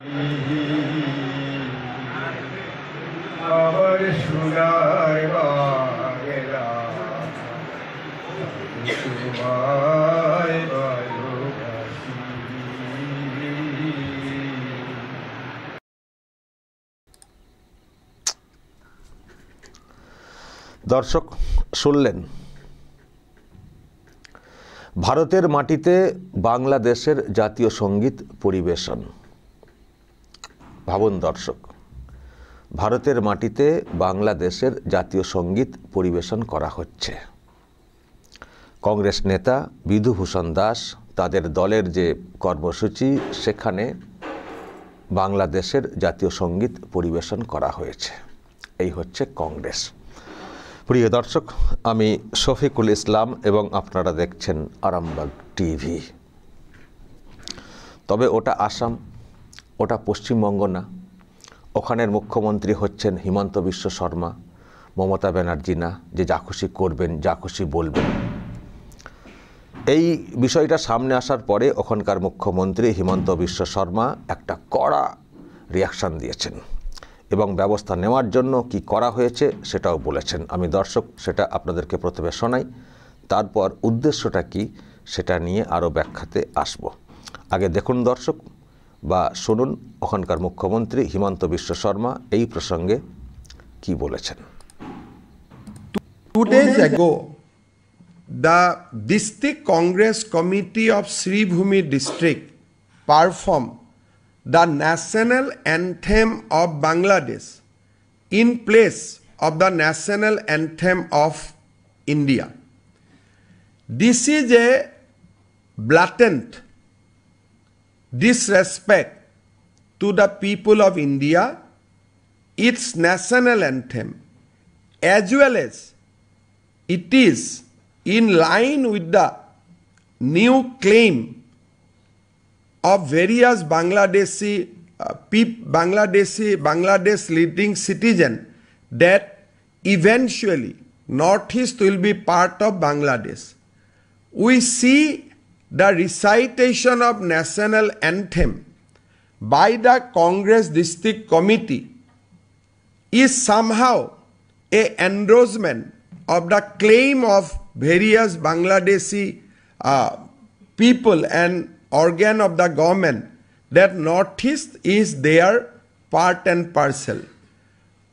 আমার সোনার বাংলা তোমায় ভালোবাসি। দর্শক শুনলেন ভারতের মাটিতে বাংলাদেশের জাতীয় সঙ্গীত পরিবেশন। ভাবুন দর্শক, ভারতের মাটিতে বাংলাদেশের জাতীয় সঙ্গীত পরিবেশন করা হচ্ছে। কংগ্রেস নেতা বিধুভূষণ দাস তাদের দলের যে কর্মসূচি, সেখানে বাংলাদেশের জাতীয় সঙ্গীত পরিবেশন করা হয়েছে। এই হচ্ছে কংগ্রেস। প্রিয় দর্শক, আমি শফিকুল ইসলাম এবং আপনারা দেখছেন আরামবাগ টিভি। তবে ওটা আসাম, ওটা পশ্চিমবঙ্গ না। ওখানের মুখ্যমন্ত্রী হচ্ছেন হিমন্ত বিশ্ব শর্মা, মমতা ব্যানার্জি না, যে যা খুশি করবেন, যা খুশি বলবেন। এই বিষয়টা সামনে আসার পরে ওখানকার মুখ্যমন্ত্রী হিমন্ত বিশ্ব শর্মা একটা কড়া রিয়াকশান দিয়েছেন এবং ব্যবস্থা নেওয়ার জন্য কি করা হয়েছে সেটাও বলেছেন। আমি দর্শক সেটা আপনাদেরকে প্রথমে শোনাই, তারপর উদ্দেশ্যটা কি সেটা নিয়ে আরও ব্যাখ্যাতে আসব। আগে দেখুন দর্শক, বা শুনুন ওখানকার মুখ্যমন্ত্রী হিমন্ত বিশ্ব শর্মা এই প্রসঙ্গে কি বলেছেন। 2 days ago, the District Congress Committee of Sribhumi District performed the national anthem of Bangladesh in place of the national anthem of India. This is a blatant disrespect to the people of India, its national anthem, as well as it is in line with the new claim of various Bangladesh leading citizen that eventually Northeast will be part of Bangladesh. We see the recitation of national anthem by the Congress District Committee is somehow a endorsement of the claim of various Bangladeshi people and organ of the government that Northeast is their part and parcel.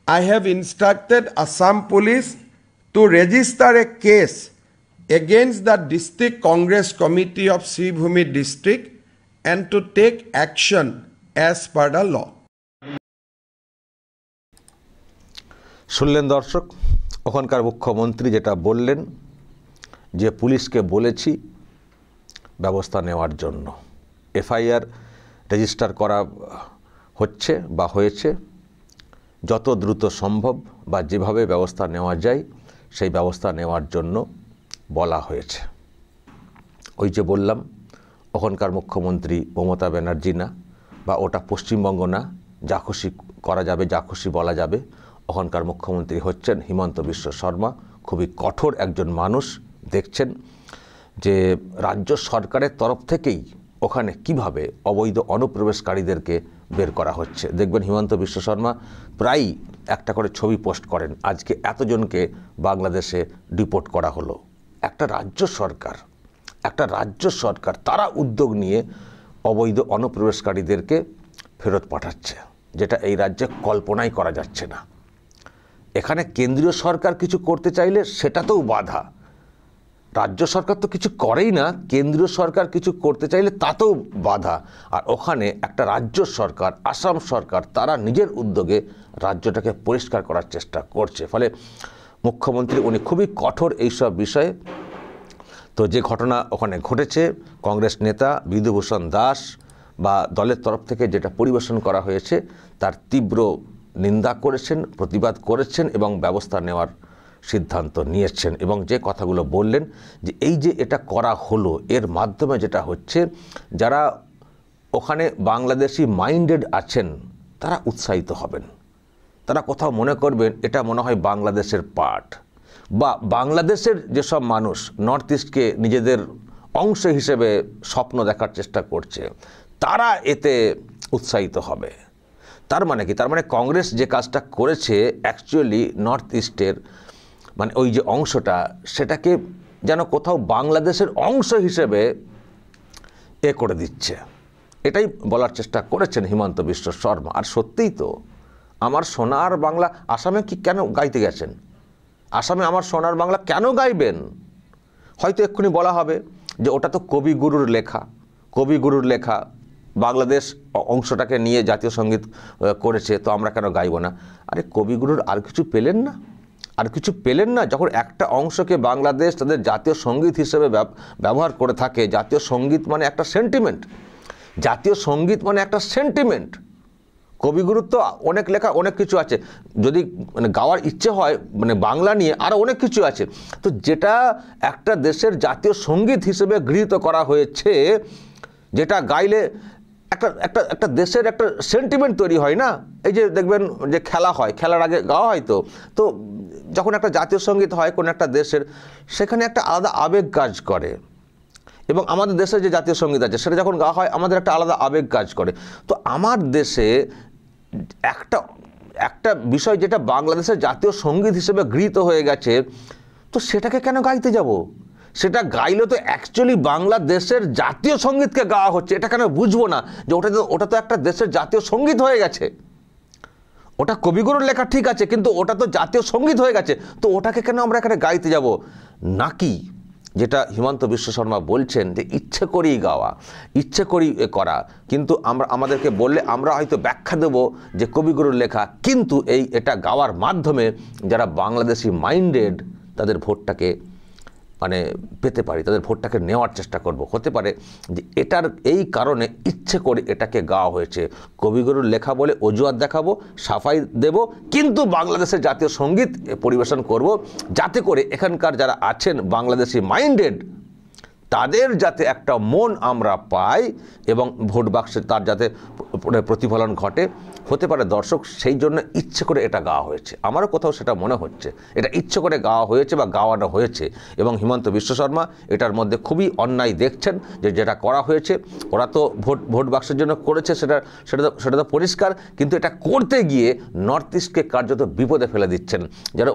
I have instructed Assam Police to register a case against the District Congress Committee of Sribhumi District and to take action as per the law. শুনলেন দর্শক, ওখানকার মুখ্যমন্ত্রী যেটা বললেন যে পুলিশকে বলেছি ব্যবস্থা নেওয়ার জন্য। এফআইআর রেজিস্টার করা হচ্ছে বা হয়েছে, যত দ্রুত সম্ভব বা যেভাবে ব্যবস্থা নেওয়া যায় সেই ব্যবস্থা নেওয়ার জন্য বলা হয়েছে। ওই যে বললাম ওখানকার মুখ্যমন্ত্রী মমতা ব্যানার্জি না, বা ওটা পশ্চিমবঙ্গ না, যা খুশি করা যাবে, যা খুশি বলা যাবে। ওখানকার মুখ্যমন্ত্রী হচ্ছেন হিমন্ত বিশ্ব শর্মা, খুবই কঠোর একজন মানুষ। দেখছেন যে রাজ্য সরকারের তরফ থেকেই ওখানে কিভাবে অবৈধ অনুপ্রবেশকারীদেরকে বের করা হচ্ছে। দেখবেন হিমন্ত বিশ্ব শর্মা প্রায়ই একটা করে ছবি পোস্ট করেন, আজকে এতজনকে বাংলাদেশে ডিপোর্ট করা হলো। একটা রাজ্য সরকার তারা উদ্যোগ নিয়ে অবৈধ অনুপ্রবেশকারীদেরকে ফেরত পাঠাচ্ছে, যেটা এই রাজ্যে কল্পনাই করা যাচ্ছে না। এখানে কেন্দ্রীয় সরকার কিছু করতে চাইলে সেটাতেও বাধা। রাজ্য সরকার তো কিছু করেই না, কেন্দ্রীয় সরকার কিছু করতে চাইলে তাতেও বাধা। আর ওখানে একটা রাজ্য সরকার, আসাম সরকার, তারা নিজের উদ্যোগে রাজ্যটাকে পরিষ্কার করার চেষ্টা করছে। ফলে মুখ্যমন্ত্রী উনি খুবই কঠোর এইসব বিষয়ে। তো যে ঘটনা ওখানে ঘটেছে, কংগ্রেস নেতা বিধুভূষণ দাস বা দলের তরফ থেকে যেটা পরিবেশন করা হয়েছে তার তীব্র নিন্দা করেছেন, প্রতিবাদ করেছেন এবং ব্যবস্থা নেওয়ার সিদ্ধান্ত নিয়েছেন। এবং যে কথাগুলো বললেন যে এই যে এটা করা হলো, এর মাধ্যমে যেটা হচ্ছে যারা ওখানে বাংলাদেশি মাইন্ডেড আছেন তারা উৎসাহিত হবেন। তারা কোথাও মনে করবেন এটা মনে হয় বাংলাদেশের পার্ট, বা বাংলাদেশের যেসব মানুষ নর্থ ইস্টকে নিজেদের অংশ হিসেবে স্বপ্ন দেখার চেষ্টা করছে তারা এতে উৎসাহিত হবে। তার মানে কি? তার মানে কংগ্রেস যে কাজটা করেছে অ্যাকচুয়ালি নর্থ ইস্টের মানে ওই যে অংশটা, সেটাকে যেন কোথাও বাংলাদেশের অংশ হিসেবে করে দিচ্ছে, এটাই বলার চেষ্টা করেছেন হিমন্ত বিশ্ব শর্মা। আর সত্যিই তো, আমার সোনার বাংলা আসামে কি কেন গাইতে গেছেন? আসামে আমার সোনার বাংলা কেন গাইবেন? হয়তো এক্ষুনি বলা হবে যে ওটা তো কবিগুরুর লেখা, কবিগুরুর লেখা, বাংলাদেশ অংশটাকে নিয়ে জাতীয় সঙ্গীত করেছে, তো আমরা কেন গাইব না? আরে কবিগুরুর আর কিছু পেলেন না? আর কিছু পেলেন না? যখন একটা অংশকে বাংলাদেশ তাদের জাতীয় সঙ্গীত হিসেবে ব্যবহার করে থাকে, জাতীয় সঙ্গীত মানে একটা সেন্টিমেন্ট, জাতীয় সঙ্গীত মানে একটা সেন্টিমেন্ট। কবিগুরুর তো অনেক লেখা, অনেক কিছু আছে, যদি মানে গাওয়ার ইচ্ছে হয় মানে বাংলা নিয়ে আরও অনেক কিছু আছে। তো যেটা একটা দেশের জাতীয় সঙ্গীত হিসেবে গৃহীত করা হয়েছে, যেটা গাইলে একটা একটা একটা দেশের একটা সেন্টিমেন্ট তৈরি হয় না? এই যে দেখবেন যে খেলা হয়, খেলার আগে গাওয়া হয়, তো যখন একটা জাতীয় সঙ্গীত হয় কোনো একটা দেশের, সেখানে একটা আলাদা আবেগ কাজ করে। এবং আমাদের দেশে যে জাতীয় সঙ্গীত আছে সেটা যখন গাওয়া হয় আমাদের একটা আলাদা আবেগ কাজ করে। তো আমার দেশে একটা বিষয় যেটা বাংলাদেশের জাতীয় সঙ্গীত হিসেবে গৃহীত হয়ে গেছে, তো সেটাকে কেন গাইতে যাব? সেটা গাইলে তো অ্যাকচুয়ালি বাংলাদেশের জাতীয় সঙ্গীতকে গাওয়া হচ্ছে, এটা কেন বুঝবো না যে ওটা তো একটা দেশের জাতীয় সঙ্গীত হয়ে গেছে? ওটা কবিগুরুর লেখা ঠিক আছে, কিন্তু ওটা তো জাতীয় সঙ্গীত হয়ে গেছে, তো ওটাকে কেন আমরা এখানে গাইতে যাব? নাকি যেটা হিমন্ত বিশ্ব শর্মা বলছেন যে ইচ্ছে করেই গাওয়া, ইচ্ছে করেই করা, কিন্তু আমাদেরকে বললে আমরা হয়তো ব্যাখ্যা দেব যে কবিগুরুর লেখা, কিন্তু এটা গাওয়ার মাধ্যমে যারা বাংলাদেশি মাইন্ডেড তাদের ভোটটাকে মানে পেতে পারি, তাদের ভোটটাকে নেওয়ার চেষ্টা করব। হতে পারে যে এটার এই কারণে ইচ্ছে করে এটাকে গাওয়া হয়েছে, কবিগুরুর লেখা বলে অজুহাত দেখাবো, সাফাই দেব, কিন্তু বাংলাদেশের জাতীয় সঙ্গীত পরিবেশন করব, যাতে করে এখানকার যারা আছেন বাংলাদেশি মাইন্ডেড তাদের যাতে একটা মন আমরা পাই এবং ভোট বাক্সে তার যাতে প্রতিফলন ঘটে। হতে পারে দর্শক সেই জন্য ইচ্ছে করে এটা গাওয়া হয়েছে, আমারও কোথাও সেটা মনে হচ্ছে, এটা ইচ্ছে করে গাওয়া হয়েছে বা গাওয়ানো হয়েছে। এবং হিমন্ত বিশ্ব শর্মা এটার মধ্যে খুবই দেখছেন যে যেটা করা হয়েছে, ওরা তো ভোট বাক্সের জন্য করেছে, সেটা তো পরিষ্কার, কিন্তু এটা করতে গিয়ে নর্থ ইস্টকে কার্যত বিপদে ফেলে দিচ্ছেন। যারা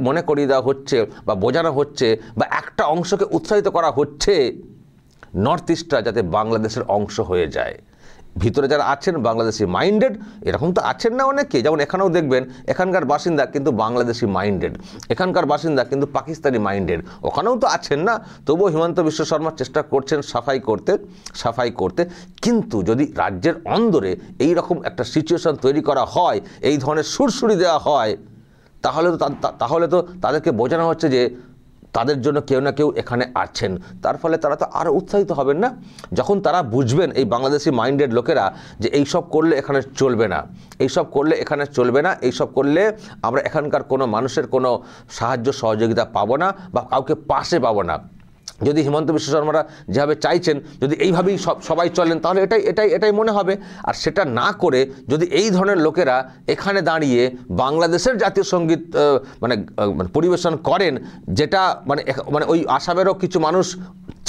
মনে করিয়ে দেওয়া হচ্ছে বা বোঝানো হচ্ছে বা একটা অংশকে উৎসাহিত করা হচ্ছে নর্থ ইস্টটা যাতে বাংলাদেশের অংশ হয়ে যায়। ভিতরে যারা আছেন বাংলাদেশি মাইন্ডেড, এরকম তো আছেন না অনেকে, যেমন এখানেও দেখবেন এখানকার বাসিন্দা কিন্তু বাংলাদেশি মাইন্ডেড, এখানকার বাসিন্দা কিন্তু পাকিস্তানি মাইন্ডেড, ওখানেও তো আছেন না। তবুও হিমন্ত বিশ্ব শর্মা চেষ্টা করছেন সাফাই করতে। কিন্তু যদি রাজ্যের অন্দরে এই রকম একটা সিচুয়েশন তৈরি করা হয়, এই ধরনের সুরসুরি দেওয়া হয়, তাহলে তো তাদেরকে বোঝানো হচ্ছে যে তাদের জন্য কেউ না কেউ এখানে আছেন। তার ফলে তারা তো আরও উৎসাহিত হবেন না, যখন তারা বুঝবেন এই বাংলাদেশি মাইন্ডেড লোকেরা যে এইসব করলে এখানে চলবে না, এইসব করলে এখানে চলবে না, এইসব করলে আমরা এখানকার কোনো মানুষের কোনো সাহায্য সহযোগিতা পাবো না বা কাউকে পাশে পাবো না। যদি হিমন্ত বিশ্ব শর্মারা যেভাবে চাইছেন যদি এইভাবেই সবাই চলেন, তাহলে এটাই মনে হবে। আর সেটা না করে যদি এই ধরনের লোকেরা এখানে দাঁড়িয়ে বাংলাদেশের জাতীয় সঙ্গীত মানে পরিবেশন করেন, যেটা মানে ওই আসামেরও কিছু মানুষ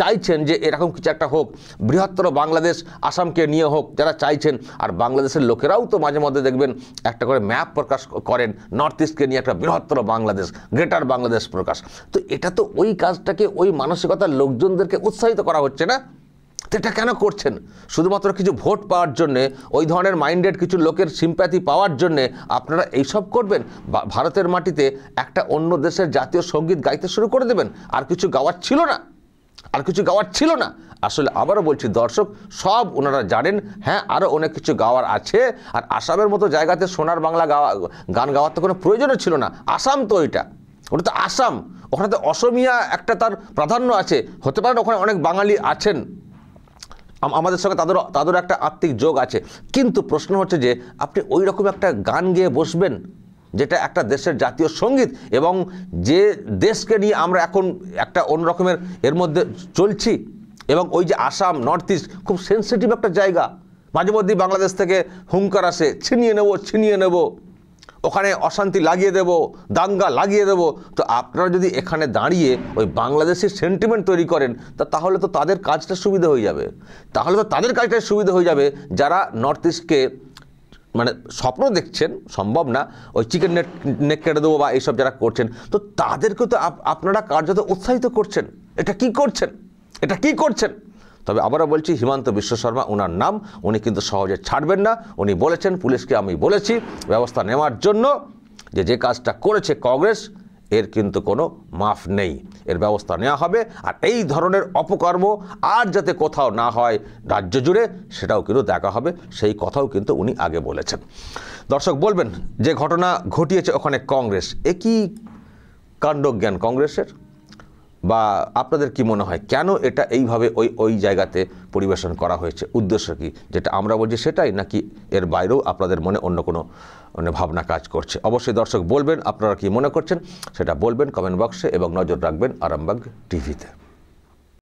চাইছেন যে এরকম কিছু একটা হোক, বৃহত্তর বাংলাদেশ আসামকে নিয়ে হোক যারা চাইছেন, আর বাংলাদেশের লোকেরাও তো মাঝে মধ্যে দেখবেন একটা করে ম্যাপ প্রকাশ করেন নর্থ ইস্টকে নিয়ে, একটা বৃহত্তর বাংলাদেশ, গ্রেটার বাংলাদেশ প্রকাশ। তো এটা তো ওই কাজটাকে, ওই মানসিকতার লোকজনদেরকে উৎসাহিত করা হচ্ছে না। তো এটা কেন করছেন? শুধুমাত্র কিছু ভোট পাওয়ার জন্যে, ওই ধরনের মাইন্ডেড কিছু লোকের সিম্প্যাথি পাওয়ার জন্যে আপনারা এইসব করবেন? ভারতের মাটিতে একটা অন্য দেশের জাতীয় সঙ্গীত গাইতে শুরু করে দেবেন? আর কিছু গাওয়ার ছিল না। আসলে আবারও বলছি দর্শক, সব ওনারা জানেন, হ্যাঁ আরও অনেক কিছু গাওয়ার আছে। আর আসামের মতো জায়গাতে সোনার বাংলা গান গাওয়ার তো কোনো প্রয়োজনও ছিল না। আসাম তো ওটা তো আসাম, ওখানে তো অসমিয়া একটা তার প্রাধান্য আছে। হতে পারে ওখানে অনেক বাঙালি আছেন, আমাদের সঙ্গে তাদের একটা আত্মিক যোগ আছে, কিন্তু প্রশ্ন হচ্ছে যে আপনি ওই রকম একটা গান গেয়ে বসবেন যেটা একটা দেশের জাতীয় সঙ্গীত, এবং যে দেশকে নিয়ে আমরা এখন একটা অন্য রকমের এর মধ্যে চলছি। এবং ওই যে আসাম, নর্থ ইস্ট খুব সেন্সিটিভ একটা জায়গা, মাঝে মধ্যেই বাংলাদেশ থেকে হুঙ্কার আসে ছিনিয়ে নেব। ওখানে অশান্তি লাগিয়ে দেব, দাঙ্গা লাগিয়ে দেব। তো আপনারা যদি এখানে দাঁড়িয়ে ওই বাংলাদেশের সেন্টিমেন্ট তৈরি করেন তাহলে তো তাদের কাজটা সুবিধা হয়ে যাবে, যারা নর্থ ইস্টকে মানে স্বপ্ন দেখছেন, সম্ভব না, ওই চিকেন নেক কেটে দেবো বা এইসব যারা করছেন, তো তাদেরকে তো আপনারা কার্যত উৎসাহিত করছেন। এটা কি করছেন? তবে আবারও বলছি, হিমন্ত বিশ্ব শর্মা ওনার নাম, উনি কিন্তু সহজে ছাড়বেন না। উনি বলেছেন, পুলিশকে আমি বলেছি ব্যবস্থা নেওয়ার জন্য, যে কাজটা করেছে কংগ্রেস এর কিন্তু কোনো মাফ নেই, এর ব্যবস্থা নেওয়া হবে। আর এই ধরনের অপকর্ম আর যাতে কোথাও না হয় রাজ্য জুড়ে, সেটাও কিন্তু দেখা হবে, সেই কথাও কিন্তু উনি আগে বলেছেন। দর্শক বলবেন, যে ঘটনা ঘটিয়েছে ওখানে কংগ্রেস, এ কি কাণ্ডজ্ঞান কংগ্রেসের? বা আপনাদের কি মনে হয় কেন এটা এইভাবে ওই জায়গাতে পরিবেশন করা হয়েছে? উদ্দেশ্য কি? যেটা আমরা বলছি সেটাই, নাকি এর বাইরেও আপনাদের মনে অন্য কোনো ভাবনা কাজ করছে? অবশ্যই দর্শক বলবেন আপনারা কি মনে করছেন, সেটা বলবেন কমেন্ট বক্সে, এবং নজর রাখবেন আরামবাগ টিভিতে।